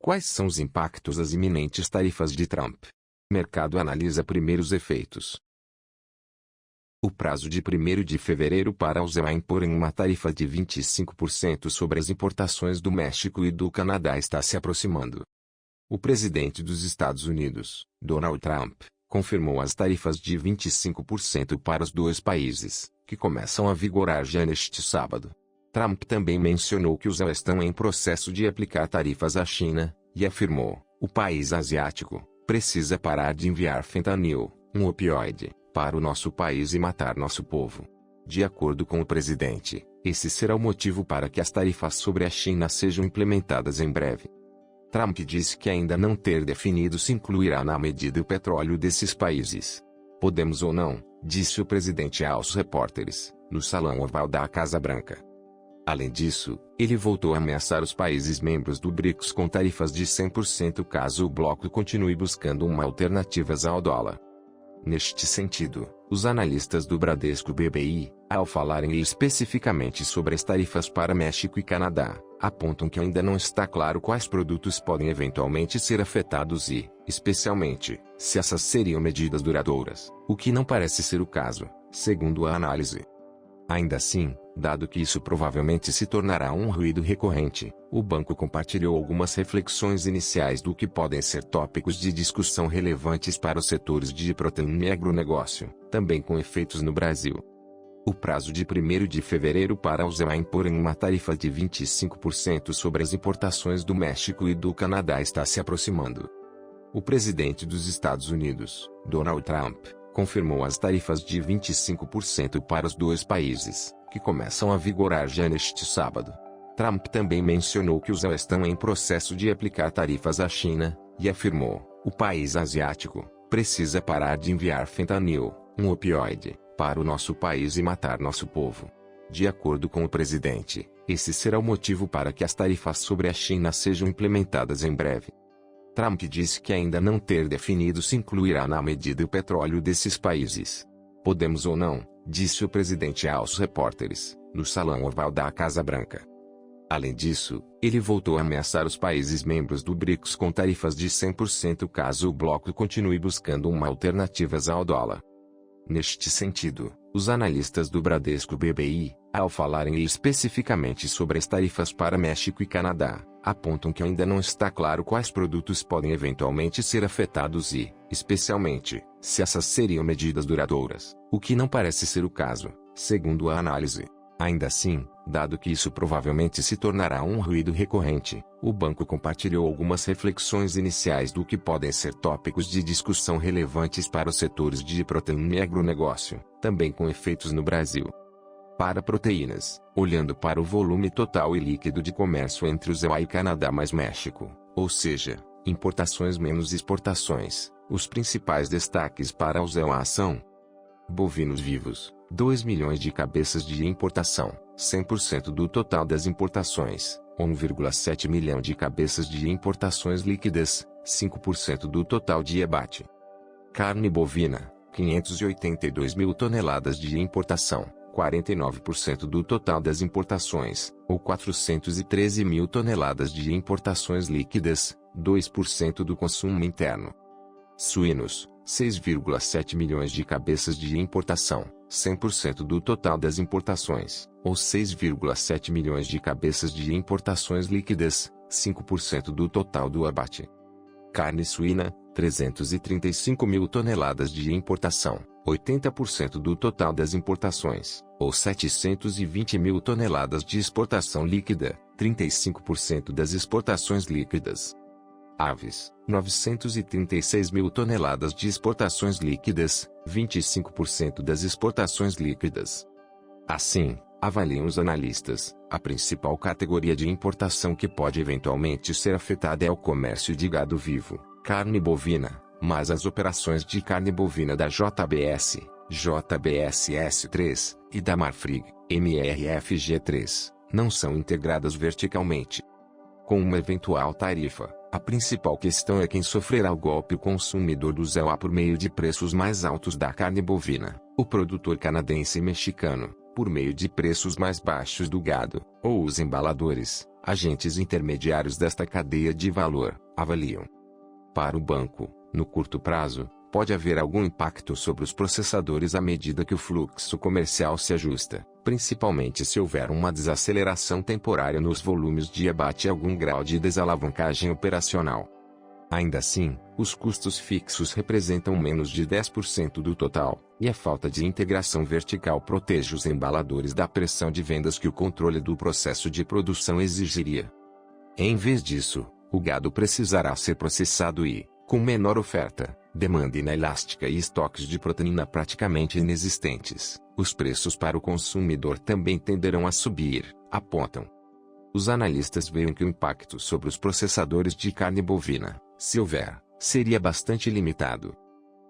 Quais são os impactos das iminentes tarifas de Trump? Mercado analisa primeiros efeitos. O prazo de 1º de fevereiro para a USA imporem uma tarifa de 25% sobre as importações do México e do Canadá está se aproximando. O presidente dos Estados Unidos, Donald Trump, confirmou as tarifas de 25% para os dois países, que começam a vigorar já neste sábado. Trump também mencionou que os USA estão em processo de aplicar tarifas à China, e afirmou: o país asiático precisa parar de enviar fentanil, um opioide, para o nosso país e matar nosso povo. De acordo com o presidente, esse será o motivo para que as tarifas sobre a China sejam implementadas em breve. Trump disse que ainda não ter definido se incluirá na medida o petróleo desses países. Podemos ou não, disse o presidente aos repórteres, no salão oval da Casa Branca. Além disso, ele voltou a ameaçar os países membros do BRICS com tarifas de 100% caso o bloco continue buscando uma alternativa ao dólar. Neste sentido, os analistas do Bradesco BBI, ao falarem especificamente sobre as tarifas para México e Canadá, apontam que ainda não está claro quais produtos podem eventualmente ser afetados e, especialmente, se essas seriam medidas duradouras, o que não parece ser o caso, segundo a análise. Ainda assim, dado que isso provavelmente se tornará um ruído recorrente, o banco compartilhou algumas reflexões iniciais do que podem ser tópicos de discussão relevantes para os setores de proteína e agronegócio, também com efeitos no Brasil. O prazo de 1º de fevereiro para a USA imporem uma tarifa de 25% sobre as importações do México e do Canadá está se aproximando. O presidente dos Estados Unidos, Donald Trump, confirmou as tarifas de 25% para os dois países, que começam a vigorar já neste sábado. Trump também mencionou que os USA estão em processo de aplicar tarifas à China, e afirmou: o país asiático precisa parar de enviar fentanil, um opioide, para o nosso país e matar nosso povo. De acordo com o presidente, esse será o motivo para que as tarifas sobre a China sejam implementadas em breve. Trump disse que ainda não ter definido se incluirá na medida o petróleo desses países. Podemos ou não, disse o presidente aos repórteres, no salão oval da Casa Branca. Além disso, ele voltou a ameaçar os países membros do BRICS com tarifas de 100% caso o bloco continue buscando uma alternativa ao dólar. Neste sentido, os analistas do Bradesco BBI, ao falarem especificamente sobre as tarifas para México e Canadá, apontam que ainda não está claro quais produtos podem eventualmente ser afetados e, especialmente, se essas seriam medidas duradouras, o que não parece ser o caso, segundo a análise. Ainda assim, dado que isso provavelmente se tornará um ruído recorrente, o banco compartilhou algumas reflexões iniciais do que podem ser tópicos de discussão relevantes para os setores de proteína e agronegócio, também com efeitos no Brasil. Para proteínas, olhando para o volume total e líquido de comércio entre os USA e Canadá mais México, ou seja, importações menos exportações, os principais destaques para os USA são: bovinos vivos, 2 milhões de cabeças de importação, 100% do total das importações, 1,7 milhão de cabeças de importações líquidas, 5% do total de abate. Carne bovina, 582 mil toneladas de importação, 49% do total das importações, ou 413 mil toneladas de importações líquidas, 2% do consumo interno. Suínos, 6,7 milhões de cabeças de importação, 100% do total das importações, ou 6,7 milhões de cabeças de importações líquidas, 5% do total do abate. Carne suína, 335 mil toneladas de importação, 80% do total das importações, ou 720 mil toneladas de exportação líquida, 35% das exportações líquidas. Aves, 936 mil toneladas de exportações líquidas, 25% das exportações líquidas. Assim, avaliam os analistas, a principal categoria de importação que pode eventualmente ser afetada é o comércio de gado vivo, carne bovina, mas as operações de carne bovina da JBS, JBSS3, e da Marfrig, MRFG3, não são integradas verticalmente. Com uma eventual tarifa, a principal questão é quem sofrerá o golpe: o consumidor do USA por meio de preços mais altos da carne bovina, o produtor canadense e mexicano, por meio de preços mais baixos do gado, ou os embaladores, agentes intermediários desta cadeia de valor, avaliam. Para o banco, no curto prazo, pode haver algum impacto sobre os processadores à medida que o fluxo comercial se ajusta, principalmente se houver uma desaceleração temporária nos volumes de abate e algum grau de desalavancagem operacional. Ainda assim, os custos fixos representam menos de 10% do total, e a falta de integração vertical protege os embaladores da pressão de vendas que o controle do processo de produção exigiria. Em vez disso, o gado precisará ser processado e, com menor oferta, demanda inelástica e estoques de proteína praticamente inexistentes, os preços para o consumidor também tenderão a subir, apontam. Os analistas veem que o impacto sobre os processadores de carne bovina, se houver, seria bastante limitado.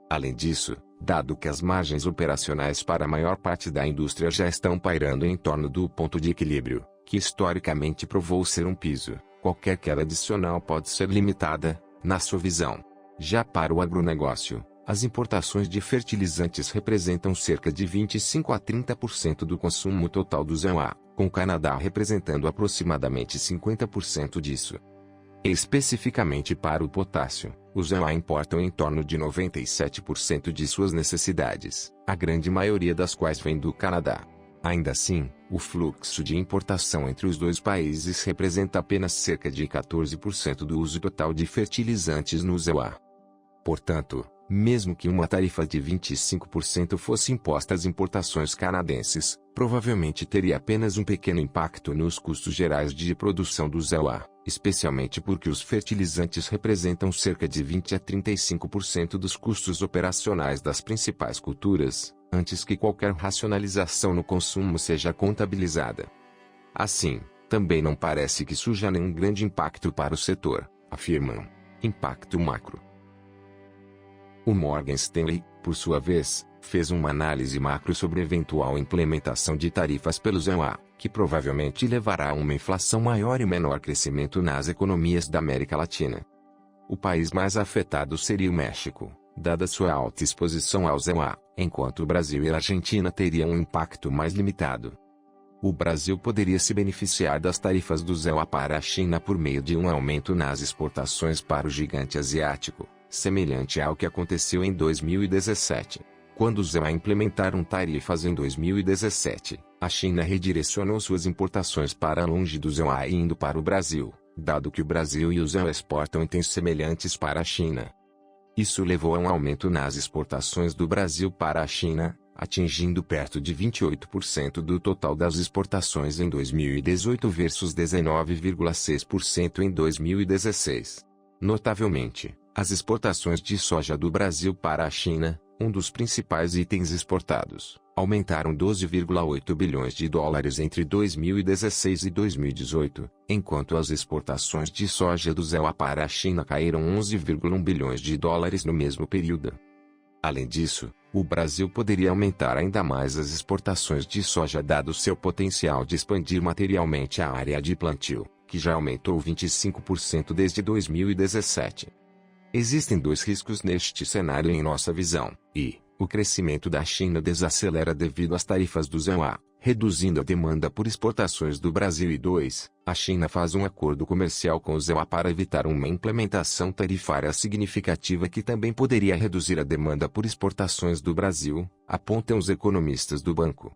Além disso, dado que as margens operacionais para a maior parte da indústria já estão pairando em torno do ponto de equilíbrio, que historicamente provou ser um piso, qualquer queda adicional pode ser limitada, na sua visão. Já para o agronegócio, as importações de fertilizantes representam cerca de 25 a 30% do consumo total do ZEUA, com o Canadá representando aproximadamente 50% disso. Especificamente para o potássio, os ZEUA importam em torno de 97% de suas necessidades, a grande maioria das quais vem do Canadá. Ainda assim, o fluxo de importação entre os dois países representa apenas cerca de 14% do uso total de fertilizantes no ZEUA. Portanto, mesmo que uma tarifa de 25% fosse imposta às importações canadenses, provavelmente teria apenas um pequeno impacto nos custos gerais de produção do ZEUA, especialmente porque os fertilizantes representam cerca de 20 a 35% dos custos operacionais das principais culturas, antes que qualquer racionalização no consumo seja contabilizada. Assim, também não parece que surja nenhum grande impacto para o setor, afirmam. Impacto macro. O Morgan Stanley, por sua vez, fez uma análise macro sobre eventual implementação de tarifas pelo ZEUA, que provavelmente levará a uma inflação maior e menor crescimento nas economias da América Latina. O país mais afetado seria o México, dada sua alta exposição ao ZEUA, enquanto o Brasil e a Argentina teriam um impacto mais limitado. O Brasil poderia se beneficiar das tarifas do ZEUA para a China por meio de um aumento nas exportações para o gigante asiático, semelhante ao que aconteceu em 2017. Quando os ZEUA implementaram tarifas em 2017, a China redirecionou suas importações para longe do ZEUA indo para o Brasil, dado que o Brasil e o ZEUA exportam itens semelhantes para a China. Isso levou a um aumento nas exportações do Brasil para a China, atingindo perto de 28% do total das exportações em 2018 versus 19,6% em 2016. Notavelmente, as exportações de soja do Brasil para a China, um dos principais itens exportados, aumentaram 12,8 bilhões de dólares entre 2016 e 2018, enquanto as exportações de soja do ZEUA para a China caíram 11,1 bilhões de dólares no mesmo período. Além disso, o Brasil poderia aumentar ainda mais as exportações de soja dado seu potencial de expandir materialmente a área de plantio, que já aumentou 25% desde 2017. Existem dois riscos neste cenário em nossa visão, e o crescimento da China desacelera devido às tarifas do ZEUA, reduzindo a demanda por exportações do Brasil e 2, a China faz um acordo comercial com o ZEUA para evitar uma implementação tarifária significativa que também poderia reduzir a demanda por exportações do Brasil, apontam os economistas do banco.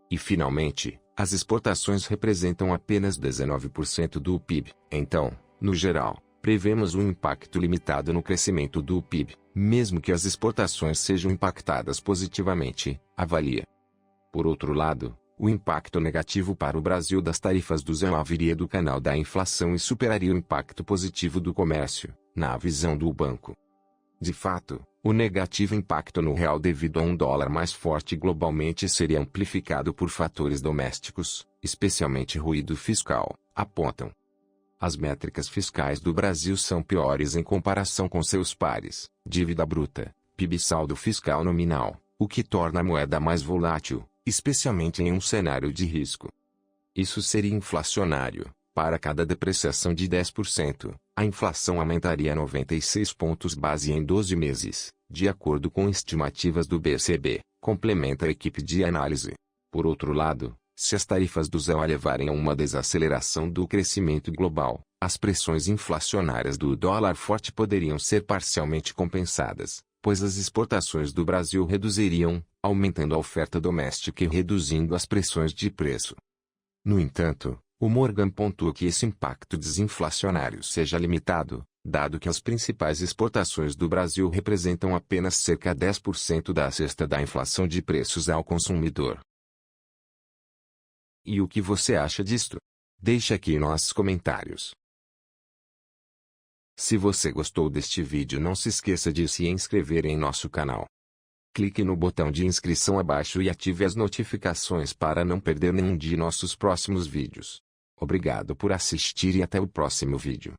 E finalmente, as exportações representam apenas 19% do PIB, então, no geral, prevemos um impacto limitado no crescimento do PIB, mesmo que as exportações sejam impactadas positivamente, avalia. Por outro lado, o impacto negativo para o Brasil das tarifas do ZEUA viria do canal da inflação e superaria o impacto positivo do comércio, na visão do banco. De fato, o negativo impacto no real devido a um dólar mais forte globalmente seria amplificado por fatores domésticos, especialmente ruído fiscal, apontam. As métricas fiscais do Brasil são piores em comparação com seus pares, dívida bruta, PIB e saldo fiscal nominal, o que torna a moeda mais volátil, especialmente em um cenário de risco. Isso seria inflacionário. Para cada depreciação de 10%, a inflação aumentaria 96 pontos base em 12 meses, de acordo com estimativas do BCB, complementa a equipe de análise. Por outro lado, se as tarifas do ZEU levarem a uma desaceleração do crescimento global, as pressões inflacionárias do dólar forte poderiam ser parcialmente compensadas, pois as exportações do Brasil reduziriam, aumentando a oferta doméstica e reduzindo as pressões de preço. No entanto, o Morgan pontua que esse impacto desinflacionário seja limitado, dado que as principais exportações do Brasil representam apenas cerca de 10% da cesta da inflação de preços ao consumidor. E o que você acha disto? Deixe aqui nos comentários. Se você gostou deste vídeo, não se esqueça de se inscrever em nosso canal. Clique no botão de inscrição abaixo e ative as notificações para não perder nenhum de nossos próximos vídeos. Obrigado por assistir e até o próximo vídeo.